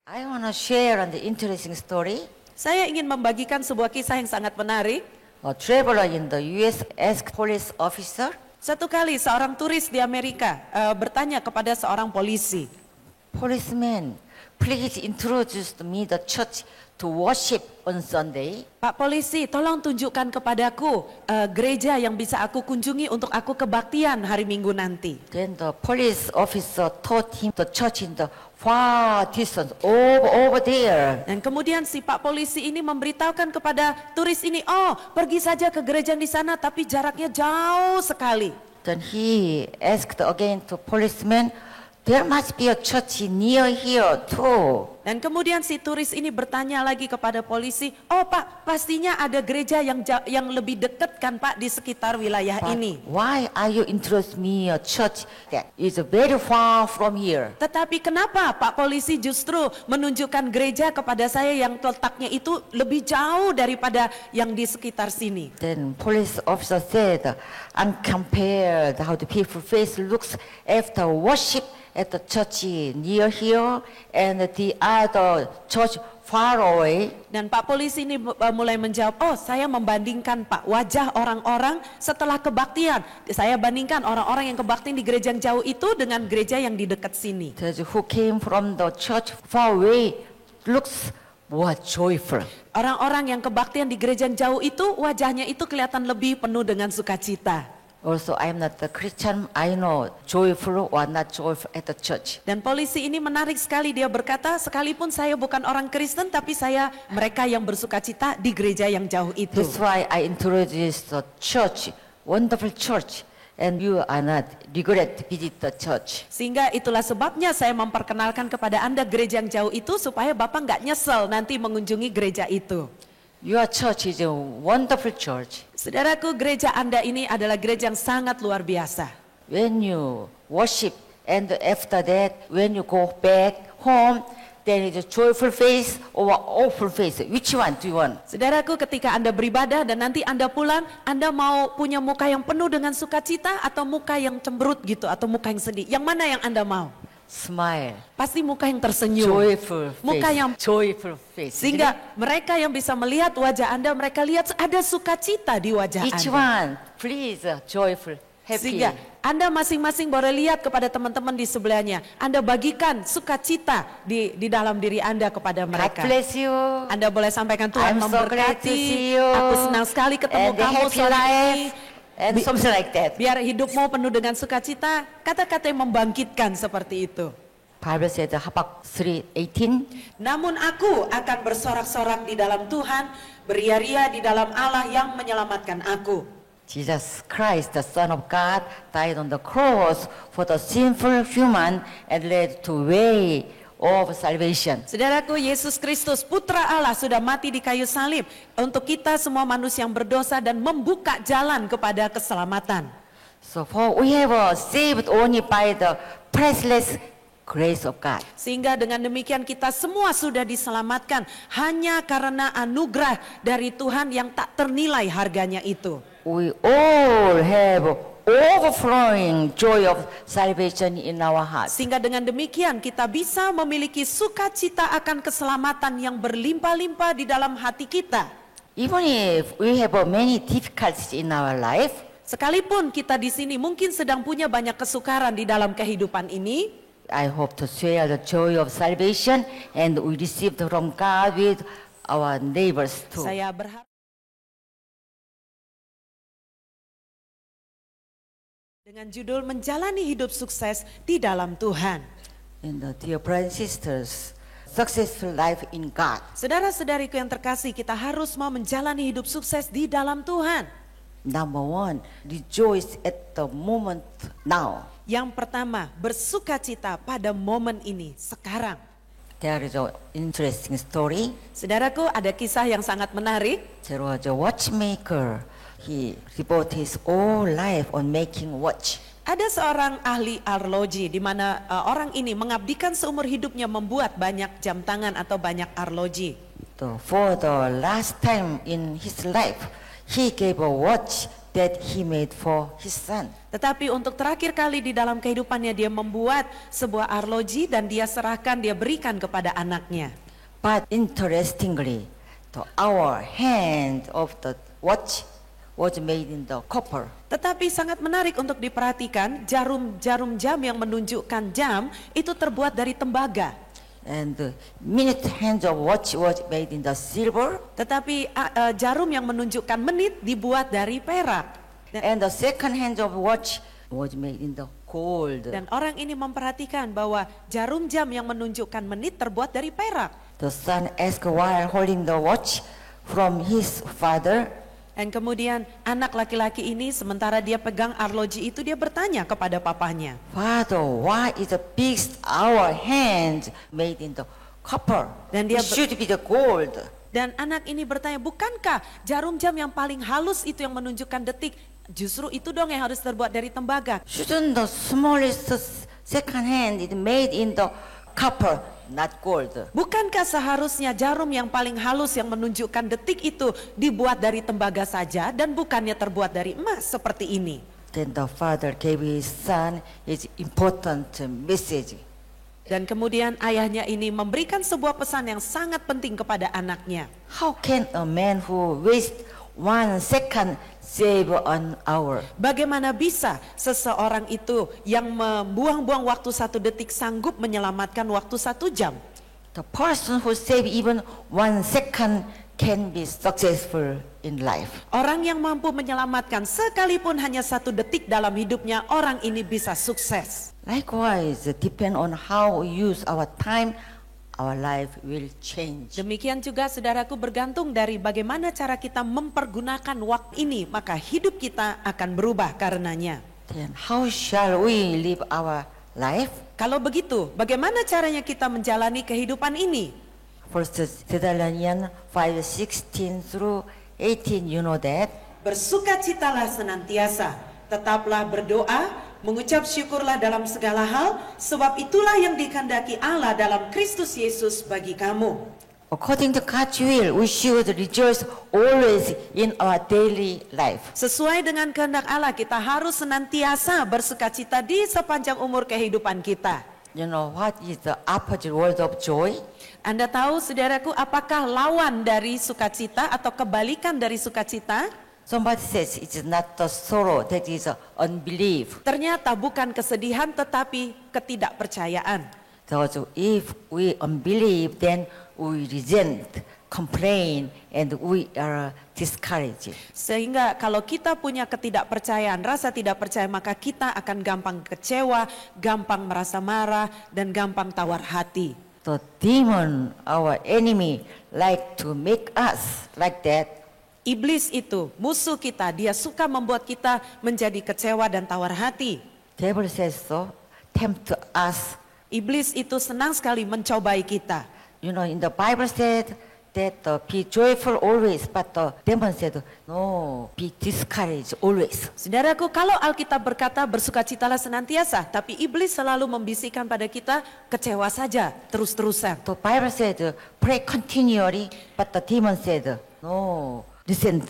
I want to share an interesting story. Saya ingin membagikan sebuah kisah yang sangat menarik. A traveler in the US asked police officer, Satu kali seorang turis di Amerika bertanya kepada seorang polisi, "Policeman, please introduce me the church to worship on Sunday." Pak polisi, tolong tunjukkan kepadaku gereja yang bisa aku kunjungi untuk aku kebaktian hari Minggu nanti. Then the police officer told him the church in the far distance, over there. Dan kemudian si Pak polisi ini memberitahukan kepada turis ini, oh pergi saja ke gereja di sana tapi jaraknya jauh sekali. Then he asked again to policeman, "There must be a church near here too." Dan kemudian si turis ini bertanya lagi kepada polisi, oh Pak, pastinya ada gereja yang lebih dekat kan Pak di sekitar wilayah But ini. why are you introduce me a church that is very far from here? Tetapi kenapa Pak polisi justru menunjukkan gereja kepada saya yang letaknya itu lebih jauh daripada yang di sekitar sini? Then police officer said, "And compared how the people face looks after worship at the church near here and the other church far away." Dan Pak polisi ini mulai menjawab, oh saya membandingkan Pak wajah orang-orang setelah kebaktian. Saya bandingkan orang-orang yang kebaktian di gereja yang jauh itu dengan gereja yang di dekat sini. Those who came from the church far away looks more joyful. Orang-orang yang kebaktian di gereja yang jauh itu wajahnya itu kelihatan lebih penuh dengan sukacita. Also, I am not a Christian. I know joyful or not joyful at the church. Dan polisi ini menarik sekali, dia berkata, sekalipun saya bukan orang Kristen tapi saya mereka yang bersukacita di gereja yang jauh itu. That's why I introduced the church, wonderful church, and you are not regret to visit the church. Sehingga itulah sebabnya saya memperkenalkan kepada Anda gereja yang jauh itu supaya Bapak nggak nyesel nanti mengunjungi gereja itu. Your church is a wonderful church. Saudaraku, gereja Anda ini adalah gereja yang sangat luar biasa. When you worship and after that, when you go back home, then it's a joyful face or awful face. Which one do you want? Saudaraku, ketika Anda beribadah dan nanti Anda pulang, Anda mau punya muka yang penuh dengan sukacita atau muka yang cemberut gitu atau muka yang sedih? Yang mana yang Anda mau? Smile. Pasti muka yang tersenyum. Joyful face. Muka yang joyful face. sehingga mereka yang bisa melihat wajah Anda, mereka lihat ada sukacita di wajah Each Anda. one, please, joyful, happy. Sehingga Anda masing-masing boleh lihat kepada teman-teman di sebelahnya. Anda bagikan sukacita di dalam diri Anda kepada God mereka. bless you. Anda boleh sampaikan Tuhan I'm so glad to memberkati. see you. Aku senang sekali ketemu And the kamu happy sore ini. life. And something like that. Biar hidupmu penuh dengan sukacita. Kata-kata yang membangkitkan seperti itu. Bible said Habakkuk 3:18. Namun aku akan bersorak-sorak di dalam Tuhan, beria-ria di dalam Allah yang menyelamatkan aku. Jesus Christ, the Son of God, died on the cross for the sinful human and led to way of salvation. Saudaraku, Yesus Kristus Putra Allah sudah mati di kayu salib untuk kita semua manusia yang berdosa dan membuka jalan kepada keselamatan. So for we have saved only by the priceless grace of God. Sehingga dengan demikian kita semua sudah diselamatkan hanya karena anugerah dari Tuhan yang tak ternilai harganya itu. We all have overflowing joy of salvation in our hearts. Sehingga dengan demikian kita bisa memiliki sukacita akan keselamatan yang berlimpah-limpah di dalam hati kita. Even if we have many difficulties in our life, Sekalipun kita di sini mungkin sedang punya banyak kesukaran di dalam kehidupan ini, I hope to share the joy of salvation and we receive from God with our neighbors too. saya berharap dengan judul menjalani hidup sukses di dalam Tuhan. And dear brothers and sisters, successful life in God. Saudara-saudariku yang terkasih, kita harus mau menjalani hidup sukses di dalam Tuhan. Number one, rejoice at the moment now. Yang pertama, bersukacita pada momen ini, sekarang. There is an interesting story. Saudaraku, ada kisah yang sangat menarik. There was a watchmaker. He devoted his whole life on making watch. Ada seorang ahli arloji di mana orang ini mengabdikan seumur hidupnya membuat banyak jam tangan atau banyak arloji. For the last time in his life, he gave a watch that he made for his son. Tetapi untuk terakhir kali di dalam kehidupannya dia membuat sebuah arloji dan dia serahkan, dia berikan kepada anaknya. But interestingly, the hour hand of the watch was made in the copper. Tetapi sangat menarik untuk diperhatikan, jarum jam yang menunjukkan jam itu terbuat dari tembaga. And the minute hand of watch was made in the silver. Tetapi jarum yang menunjukkan menit dibuat dari perak. And the second hand of watch was made in the gold. Dan orang ini memperhatikan bahwa jarum jam yang menunjukkan menit terbuat dari perak. The son asked while holding the watch from his father. Dan kemudian anak laki-laki ini sementara dia pegang arloji itu dia bertanya kepada papanya. Father, why is the biggest hour hand made in the copper? Dan dia It should be the gold. Dan anak ini bertanya, bukankah jarum jam yang paling halus itu yang menunjukkan detik? Justru itu dong yang harus terbuat dari tembaga. Shouldn't the smallest second hand is made in the copper, not gold? Bukankah seharusnya jarum yang paling halus yang menunjukkan detik itu dibuat dari tembaga saja dan bukannya terbuat dari emas seperti ini? Then the father gave his son his important message. Dan kemudian ayahnya ini memberikan sebuah pesan yang sangat penting kepada anaknya. How can a man who wastes 1 second save an hour? Bagaimana bisa seseorang itu yang membuang-buang waktu 1 detik sanggup menyelamatkan waktu 1 jam? The person who save even 1 second can be successful in life. Orang yang mampu menyelamatkan sekalipun hanya 1 detik dalam hidupnya, orang ini bisa sukses. Likewise, depend on how we use our time, our life will change. Demikian juga saudaraku bergantung dari bagaimana cara kita mempergunakan waktu ini, maka hidup kita akan berubah karenanya. Then how shall we live our life? Kalau begitu, bagaimana caranya kita menjalani kehidupan ini? 1 Thessalonians 5:16 through 18, you know that. Bersukacitalah senantiasa, tetaplah berdoa, mengucap syukurlah dalam segala hal, sebab itulah yang dikehendaki Allah dalam Kristus Yesus bagi kamu. According to God's will, we should rejoice always in our daily life. Sesuai dengan kehendak Allah, kita harus senantiasa bersukacita di sepanjang umur kehidupan kita. You know what is the opposite word of joy? Anda tahu saudaraku, apakah lawan dari sukacita atau kebalikan dari sukacita? Somebody says it's not the sorrow, that is unbelief. Ternyata bukan kesedihan tetapi ketidakpercayaan. So if we unbelieve, then we resent, complain, and we are discouraged. Sehingga kalau kita punya ketidakpercayaan, rasa tidak percaya, maka kita akan gampang kecewa, gampang merasa marah, dan gampang tawar hati. The demon, our enemy, like to make us like that. Iblis itu, musuh kita, dia suka membuat kita menjadi kecewa dan tawar hati. Devil says so, tempt us. Iblis itu senang sekali mencobai kita. You know, in the Bible said that be joyful always, but the demon said, no, be discouraged always. Saudaraku, kalau Alkitab berkata bersukacitalah senantiasa, tapi iblis selalu membisikkan pada kita kecewa saja, terus-terusan. The Bible said, pray continually, but the demon said, no, listen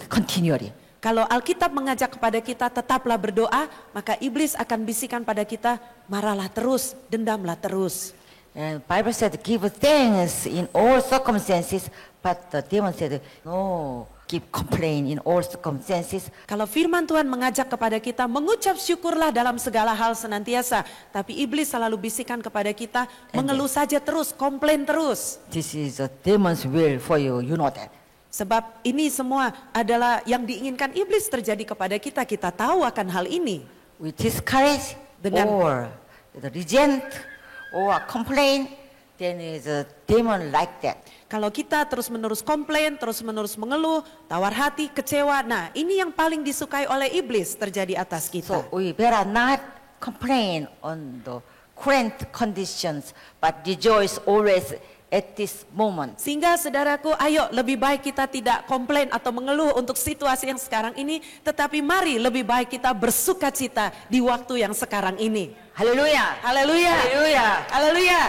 continually. Kalau Alkitab mengajak kepada kita tetaplah berdoa, maka iblis akan bisikan pada kita, marahlah terus, dendamlah terus. And Bible said, give thanks in all circumstances, but the demon said, no, keep complain in all circumstances. Kalau firman Tuhan mengajak kepada kita, mengucap syukurlah dalam segala hal senantiasa, tapi iblis selalu bisikan kepada kita, mengeluh saja terus, komplain terus. This is the demon's will for you, you know that. Sebab ini semua adalah yang diinginkan iblis terjadi kepada kita. Kita tahu akan hal ini. We discourage or reject or complain, then is a demon like that. Kalau kita terus-menerus komplain, terus-menerus mengeluh, tawar hati, kecewa, nah ini yang paling disukai oleh iblis terjadi atas kita. So we better not complain on the current conditions, but rejoice always at this moment. Sehingga saudaraku, ayo lebih baik kita tidak komplain atau mengeluh untuk situasi yang sekarang ini, tetapi mari lebih baik kita bersukacita di waktu yang sekarang ini. Haleluya. Haleluya. Haleluya. Haleluya.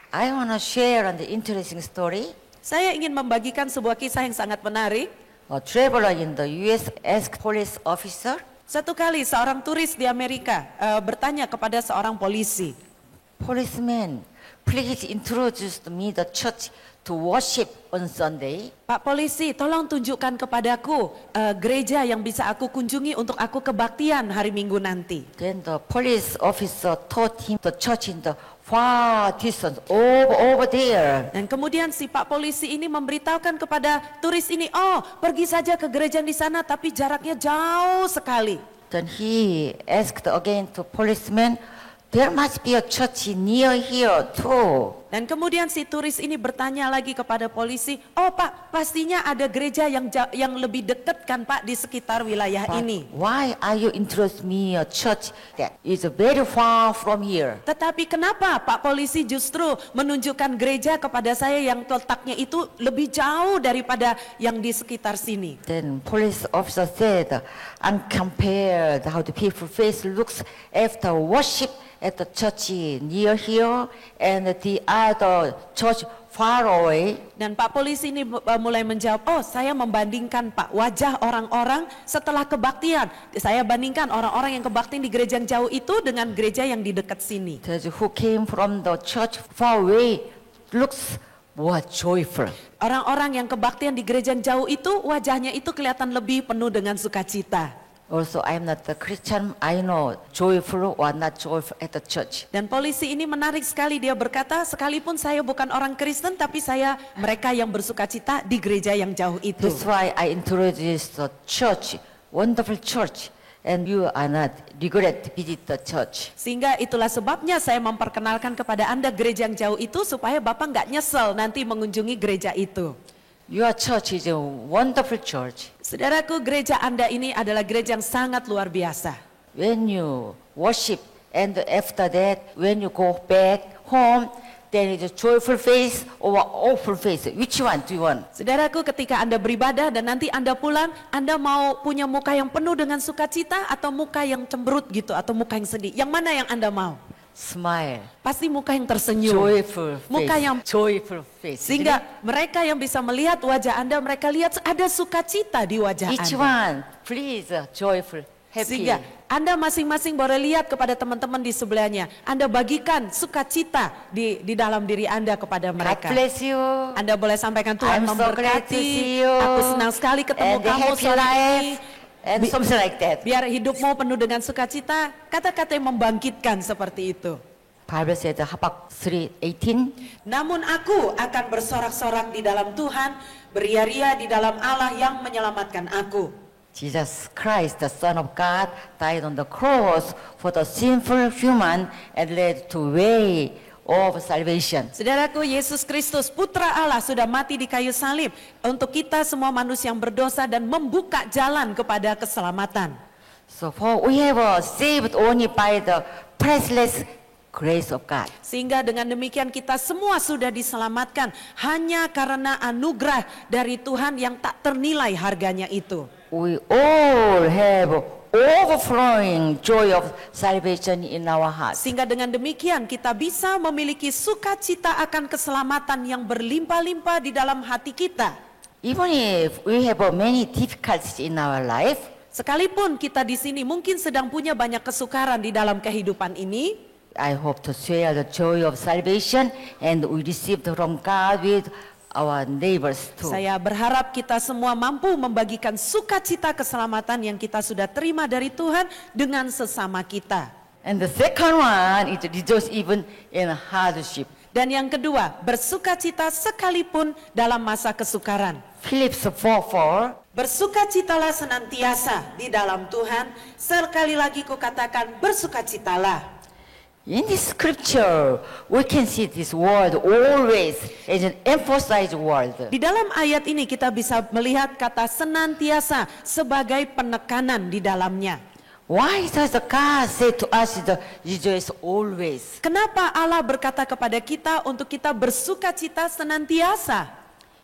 I want to share an interesting story. Saya ingin membagikan sebuah kisah yang sangat menarik. A traveler in the U.S. asked police officer, Satu kali seorang turis di Amerika bertanya kepada seorang polisi, "Policeman, please introduce me the church to worship on Sunday." Pak polisi, tolong tunjukkan kepadaku gereja yang bisa aku kunjungi untuk aku kebaktian hari Minggu nanti. Then the police officer taught him the church in the far distance, over there. Dan kemudian si Pak polisi ini memberitahukan kepada turis ini, oh pergi saja ke gereja di sana tapi jaraknya jauh sekali. Then he asked again to policeman, "There must be a church near here too." Dan kemudian si turis ini bertanya lagi kepada polisi, oh Pak pastinya ada gereja yang lebih dekat kan Pak di sekitar wilayah But ini. why are you introduce me a church that is very far from here? Tetapi kenapa Pak polisi justru menunjukkan gereja kepada saya yang letaknya itu lebih jauh daripada yang di sekitar sini? Then police officer said, "And compared how the people face looks after worship at the church near here and the other church far away." Dan Pak polisi ini mulai menjawab, oh saya membandingkan Pak wajah orang-orang setelah kebaktian. Saya bandingkan orang-orang yang kebaktian di gereja yang jauh itu dengan gereja yang di dekat sini. Those who came from the church far away looks more joyful. Orang-orang yang kebaktian di gereja yang jauh itu wajahnya itu kelihatan lebih penuh dengan sukacita. Also, I'm not a Christian. I know joyful or not joyful at the church. Dan polisi ini menarik sekali, dia berkata, sekalipun saya bukan orang Kristen tapi saya mereka yang bersukacita di gereja yang jauh itu. That's why I introduced the church, wonderful church, and you are not regret to visit the church. Sehingga itulah sebabnya saya memperkenalkan kepada Anda gereja yang jauh itu supaya Bapak nggak nyesel nanti mengunjungi gereja itu. Your church is a wonderful church. Saudaraku, gereja Anda ini adalah gereja yang sangat luar biasa. When you worship and after that, when you go back home, then it's a joyful face or awful face. Which one do you want? Saudaraku, ketika Anda beribadah dan nanti Anda pulang, Anda mau punya muka yang penuh dengan sukacita atau muka yang cemberut gitu atau muka yang sedih? Yang mana yang Anda mau? Smile. Pasti muka yang tersenyum. Joyful face. Muka yang joyful face. sehingga mereka yang bisa melihat wajah Anda, mereka lihat ada sukacita di wajah Each Anda. one, please, joyful, happy. Sehingga Anda masing-masing boleh lihat kepada teman-teman di sebelahnya. Anda bagikan sukacita di dalam diri Anda kepada God mereka. bless you. Anda boleh sampaikan Tuhan I'm so glad to memberkati. see you. Aku senang sekali ketemu And the kamu happy sore ini. life. And something like that. Biar hidupmu penuh dengan sukacita. Kata-kata yang membangkitkan seperti itu. Bible said Habakkuk 3:18. Namun aku akan bersorak-sorak di dalam Tuhan, beria-ria di dalam Allah yang menyelamatkan aku. Jesus Christ, the Son of God, died on the cross for the sinful human and led to way of salvation. Saudaraku, Yesus Kristus, Putra Allah sudah mati di kayu salib untuk kita semua manusia yang berdosa dan membuka jalan kepada keselamatan. So for we have saved only by the priceless grace of God. Sehingga dengan demikian kita semua sudah diselamatkan hanya karena anugerah dari Tuhan yang tak ternilai harganya itu. We all have overflowing joy of salvation in our hearts. Sehingga dengan demikian kita bisa memiliki sukacita akan keselamatan yang berlimpah-limpah di dalam hati kita. Even if we have many difficulties in our life, Sekalipun kita di sini mungkin sedang punya banyak kesukaran di dalam kehidupan ini, I hope to share the joy of salvation and we receive from God with our neighbors too. saya berharap kita semua mampu membagikan sukacita keselamatan yang kita sudah terima dari Tuhan dengan sesama kita. And the second one is rejoice even in hardship. Dan yang kedua, bersukacita sekalipun dalam masa kesukaran. Philippians 4:4. Bersukacitalah senantiasa di dalam Tuhan. Sekali lagi kukatakan, bersukacitalah. In this scripture, we can see this word always as an emphasized word. Di dalam ayat ini kita bisa melihat kata senantiasa sebagai penekanan di dalamnya. Why does God say to us the rejoice always? Kenapa Allah berkata kepada kita untuk kita bersukacita senantiasa?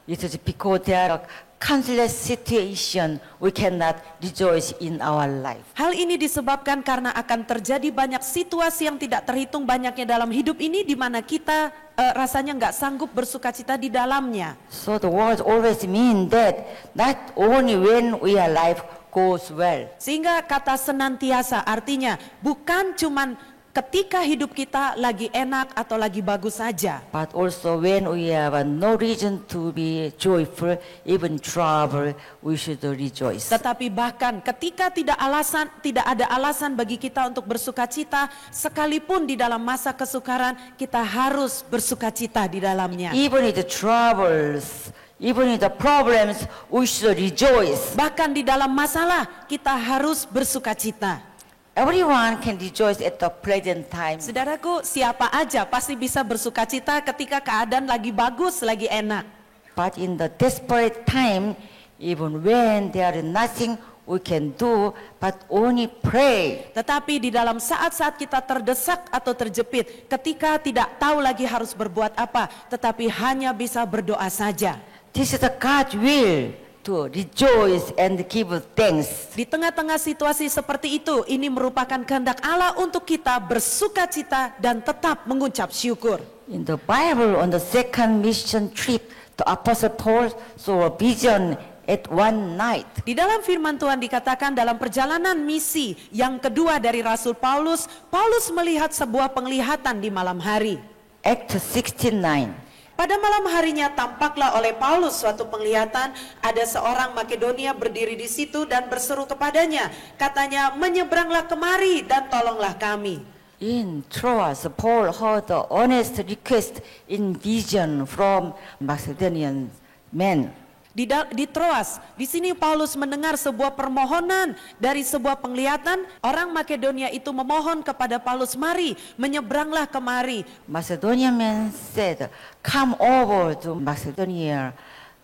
It is because there are countless situations we cannot rejoice in our life. Hal ini disebabkan karena akan terjadi banyak situasi yang tidak terhitung banyaknya dalam hidup ini di mana kita rasanya nggak sanggup bersukacita di dalamnya. So the words always mean that not only when we are alive goes well. Sehingga kata senantiasa artinya bukan cuman ketika hidup kita lagi enak atau lagi bagus saja. But also when we have no reason to be joyful, even trouble, we should rejoice. Tetapi bahkan ketika tidak ada alasan bagi kita untuk bersukacita, sekalipun di dalam masa kesukaran, kita harus bersukacita di dalamnya. Even in the troubles, even in the problems, we should rejoice. Bahkan di dalam masalah, kita harus bersukacita. Everyone can rejoice at the present time. Saudaraku, siapa aja pasti bisa bersukacita ketika keadaan lagi bagus, lagi enak. But in the desperate time, even when there is nothing we can do, but only pray. Tetapi di dalam saat-saat kita terdesak atau terjepit, ketika tidak tahu lagi harus berbuat apa, tetapi hanya bisa berdoa saja. This is the God's will to rejoice and give thanks. Di tengah-tengah situasi seperti itu, ini merupakan kehendak Allah untuk kita bersukacita dan tetap mengucap syukur. In the Bible, on the second mission trip, the Apostle Paul saw a vision at one night. Di dalam firman Tuhan dikatakan dalam perjalanan misi yang kedua dari Rasul Paulus, Paulus melihat sebuah penglihatan di malam hari. Acts 16:9. Pada malam harinya tampaklah oleh Paulus suatu penglihatan, ada seorang Makedonia berdiri di situ dan berseru kepadanya, katanya, menyeberanglah kemari dan tolonglah kami. In Troas, Paul heard the honest request in vision from Macedonian men. Di Troas, di sini Paulus mendengar sebuah permohonan dari sebuah penglihatan. Orang Makedonia itu memohon kepada Paulus, mari menyeberanglah kemari. Macedonian men said, come over to Macedonia,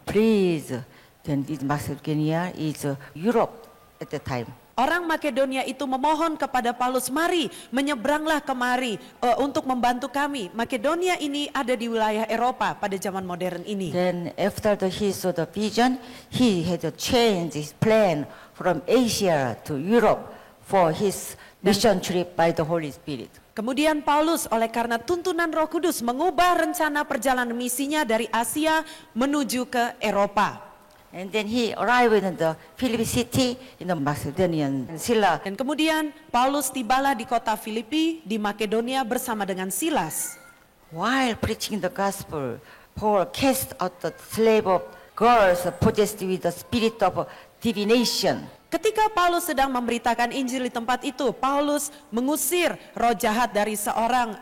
please. Then this Macedonia is Europe at the time. Orang Makedonia itu memohon kepada Paulus, mari menyeberanglah kemari untuk membantu kami. Makedonia ini ada di wilayah Eropa pada zaman modern ini. Then after he saw the vision, he had to change his plan from Asia to Europe for his mission trip by the Holy Spirit. Kemudian Paulus oleh karena tuntunan Roh Kudus mengubah rencana perjalanan misinya dari Asia menuju ke Eropa. And then he arrived in the Philippi city in the Macedonian Sila. Dan kemudian Paulus tibalah di kota Filipi di Makedonia bersama dengan Silas. While preaching the gospel, Paul cast out the slave of girls possessed with the spirit of divination. Ketika Paulus sedang memberitakan Injil di tempat itu, Paulus mengusir roh jahat dari seorang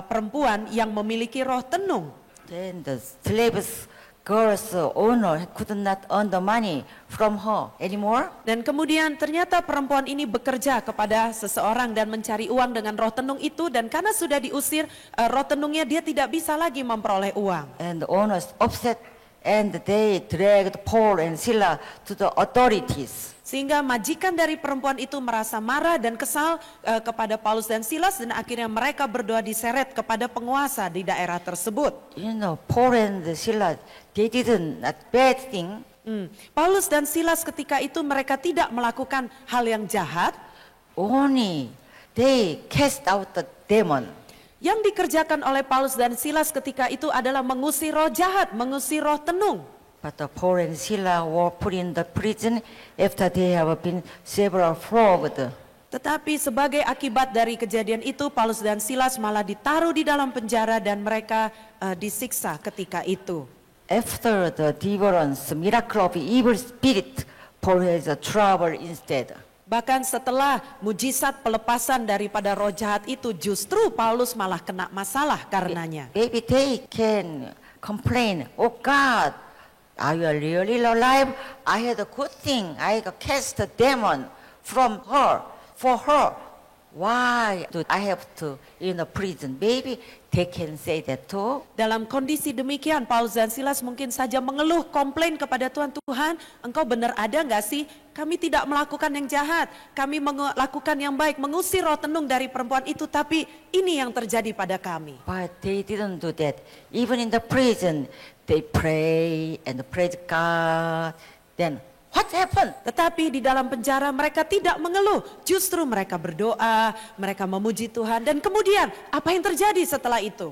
perempuan yang memiliki roh tenung. Then the slaves girl's owner could not earn the money from her anymore. Dan kemudian ternyata perempuan ini bekerja kepada seseorang dan mencari uang dengan roh tenung itu, dan karena sudah diusir roh tenungnya, dia tidak bisa lagi memperoleh uang. And the owners upset and they dragged Paul and Silas to the authorities. Sehingga majikan dari perempuan itu merasa marah dan kesal kepada Paulus dan Silas, dan akhirnya mereka berdua diseret kepada penguasa di daerah tersebut. You know, Paul and Silas, they didn't a bad thing. Paulus dan Silas ketika itu mereka tidak melakukan hal yang jahat. Only they cast out the demon. Yang dikerjakan oleh Paulus dan Silas ketika itu adalah mengusir roh jahat, mengusir roh tenung. But Paul and Silas were put in the prison after they have been several flogged. Tetapi sebagai akibat dari kejadian itu, Paulus dan Silas malah ditaruh di dalam penjara dan mereka disiksa ketika itu. After the deliverance miracle of evil spirit, Paul has a trouble instead. Bahkan setelah mujizat pelepasan daripada roh jahat itu, justru Paulus malah kena masalah karenanya. Maybe they can complain, oh God, are you really alive? I had a good thing. I cast a demon from her, for her. Why do I have to in a prison? Maybe they can say that too. Dalam kondisi demikian, Paulus dan Silas mungkin saja mengeluh, komplain kepada Tuhan, Tuhan, engkau benar ada nggak sih? Kami tidak melakukan yang jahat, kami melakukan yang baik, mengusir roh tenung dari perempuan itu, tapi ini yang terjadi pada kami. But they didn't do that. Even in the prison, they pray and praise God. Then what happened? Tetapi di dalam penjara mereka tidak mengeluh, justru mereka berdoa, mereka memuji Tuhan, dan kemudian apa yang terjadi setelah itu?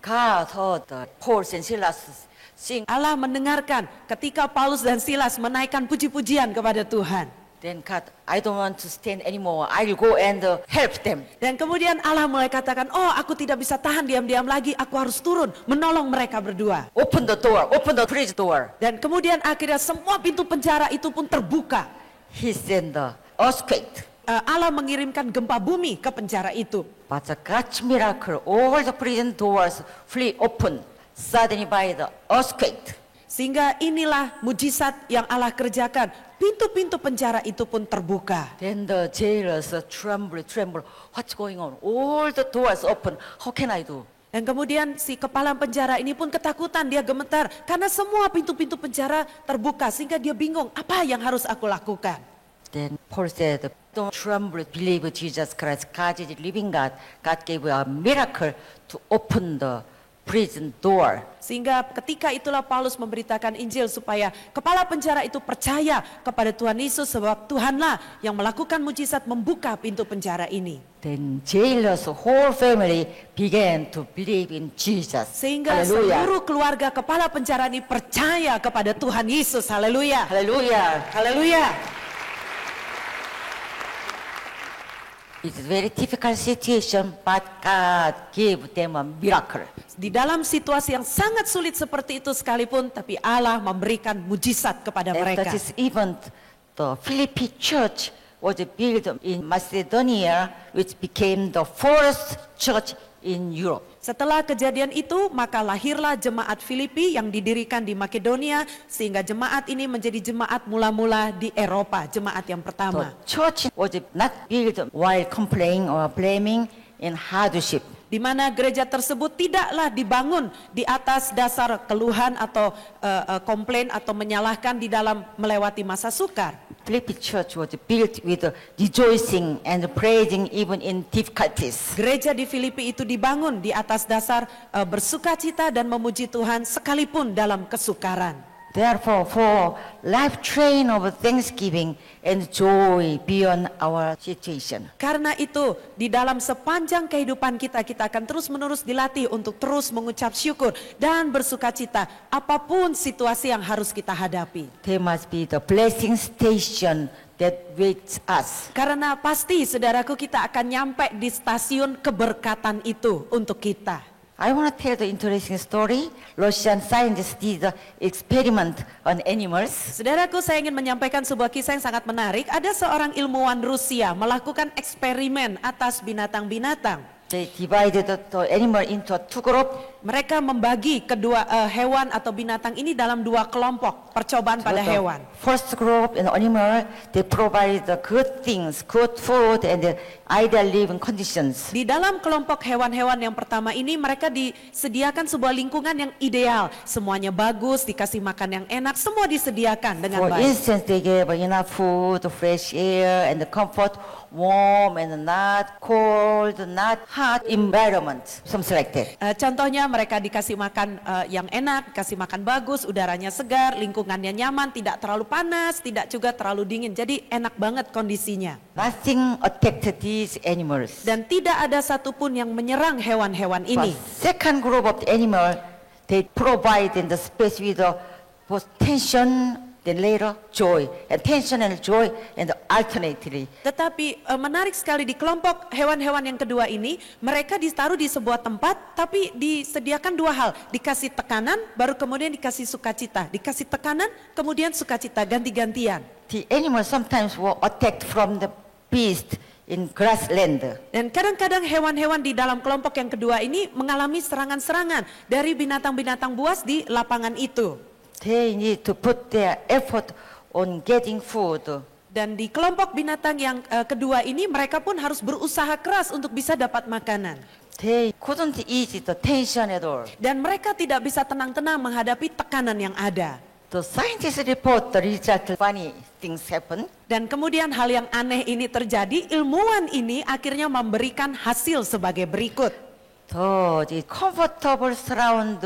God heard Paul and Silas sing. Allah mendengarkan ketika Paulus dan Silas menaikkan puji-pujian kepada Tuhan. Then God, I don't want to stand anymore. I will go and help them. Dan kemudian Allah mulai katakan, oh aku tidak bisa tahan diam-diam lagi, aku harus turun menolong mereka berdua. Open the door, open the prison door. Dan kemudian akhirnya semua pintu penjara itu pun terbuka. He sent the earthquake. Allah mengirimkan gempa bumi ke penjara itu. But the God's miracle, all the prison doors flee open suddenly by the earthquake. Sehingga inilah mujizat yang Allah kerjakan. Pintu-pintu penjara itu pun terbuka. Then the jailers tremble. What's going on? All the doors open. How can I do? Dan kemudian si kepala penjara ini pun ketakutan, dia gemetar. Karena semua pintu-pintu penjara terbuka sehingga dia bingung, apa yang harus aku lakukan? Then Paul said, don't tremble, believe Jesus Christ. God is living God. God gave a miracle to open the prison door. Sehingga ketika itulah Paulus memberitakan Injil supaya kepala penjara itu percaya kepada Tuhan Yesus sebab Tuhanlah yang melakukan mujizat membuka pintu penjara ini. Then jailers whole family began to believe in Jesus. Sehingga Hallelujah. seluruh keluarga kepala penjara ini percaya kepada Tuhan Yesus. Haleluya. Hallelujah. Haleluya. It's a very difficult situation, but God gave them a miracle. Di dalam situasi yang sangat sulit seperti itu sekalipun, tapi Allah memberikan mujizat kepada mereka. After this event, the Philippi church was built in Macedonia, which became the first church in Europe. Setelah kejadian itu, maka lahirlah jemaat Filipi yang didirikan di Makedonia, sehingga jemaat ini menjadi jemaat mula-mula di Eropa, jemaat yang The pertama. church was not built while complaining or blaming in hardship. Di mana gereja tersebut tidaklah dibangun di atas dasar keluhan atau komplain atau menyalahkan di dalam melewati masa sukar. Philippi church was built with rejoicing and praising even in difficulties. Gereja di Filipi itu dibangun di atas dasar bersukacita dan memuji Tuhan sekalipun dalam kesukaran. Therefore, for life train of thanksgiving and joy beyond our situation. Karena itu, di dalam sepanjang kehidupan kita akan terus-menerus dilatih untuk terus mengucap syukur dan bersukacita apapun situasi yang harus kita hadapi. There must be the blessing station that waits us. Karena pasti saudaraku kita akan nyampe di stasiun keberkatan itu untuk kita. I want to tell the interesting story. Russian scientists did the experiment on animals. Saudaraku, saya ingin menyampaikan sebuah kisah yang sangat menarik. Ada seorang ilmuwan Rusia melakukan eksperimen atas binatang-binatang. They divided the animal into two groups. Mereka membagi kedua hewan atau binatang ini dalam dua kelompok percobaan pada hewan. First group in animal, they provide the good things, good food and the ideal living conditions. Di dalam kelompok hewan-hewan yang pertama ini mereka disediakan sebuah lingkungan yang ideal. Semuanya bagus, dikasih makan yang enak, semua disediakan dengan For baik. instance, they gave enough food, fresh air and the comfort, warm and not cold, not hot environment, something like that. Contohnya mereka dikasih makan yang enak, dikasih makan bagus, udaranya segar, lingkungannya nyaman, tidak terlalu panas, tidak juga terlalu dingin. Jadi enak banget kondisinya. Nothing attacked these animals. Dan tidak ada satupun yang menyerang hewan-hewan But ini. second group of the animal, they provide in the space with the both tension, then later joy, and tension and joy, and alternately. Tetapi menarik sekali di kelompok hewan-hewan yang kedua ini, mereka ditaruh di sebuah tempat, tapi disediakan dua hal, dikasih tekanan, baru kemudian dikasih sukacita, dikasih tekanan, kemudian sukacita, ganti-gantian. The animals sometimes were attacked from the beast in grassland. Dan kadang-kadang hewan-hewan di dalam kelompok yang kedua ini mengalami serangan-serangan dari binatang-binatang buas di lapangan itu. They need to put their effort on getting food. Dan di kelompok binatang yang kedua ini mereka pun harus berusaha keras untuk bisa dapat makanan. They couldn't ease the tension at all. Dan mereka tidak bisa tenang-tenang menghadapi tekanan yang ada. The scientists report the result. Funny things happen. Dan kemudian hal yang aneh ini terjadi, ilmuwan ini akhirnya memberikan hasil sebagai berikut. The comfortable surround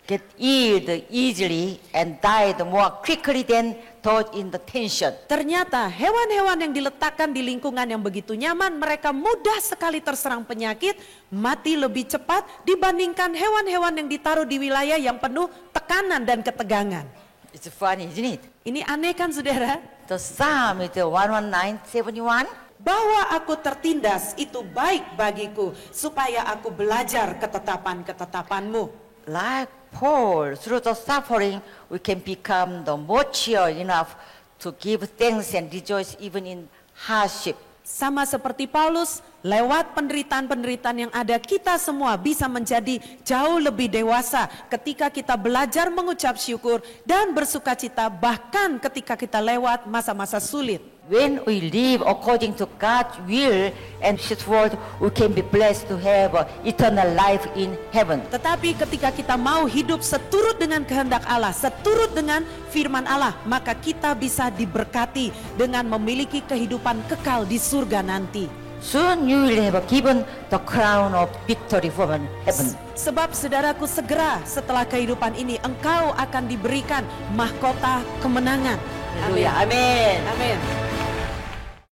get yield easily and died more quickly than those in the tension. Ternyata hewan-hewan yang diletakkan di lingkungan yang begitu nyaman, mereka mudah sekali terserang penyakit, mati lebih cepat dibandingkan hewan-hewan yang ditaruh di wilayah yang penuh tekanan dan ketegangan. It's funny, isn't it? Ini aneh kan saudara? The Psalm is 119:71. Bahwa aku tertindas itu baik bagiku, supaya aku belajar ketetapan-ketetapanmu. Like Paul, through the suffering, we can become the mature enough to give thanks and rejoice even in hardship. Sama seperti Paulus, lewat penderitaan-penderitaan yang ada, kita semua bisa menjadi jauh lebih dewasa ketika kita belajar mengucap syukur dan bersukacita bahkan ketika kita lewat masa-masa sulit. When we live according to God's will and His word, we can be blessed to have eternal life in heaven. Tetapi ketika kita mau hidup seturut dengan kehendak Allah, seturut dengan firman Allah, maka kita bisa diberkati dengan memiliki kehidupan kekal di surga nanti. Soon you will have given the crown of victory from heaven. Sebab saudaraku, segera setelah kehidupan ini engkau akan diberikan mahkota kemenangan. Haleluya. Amin. Amin.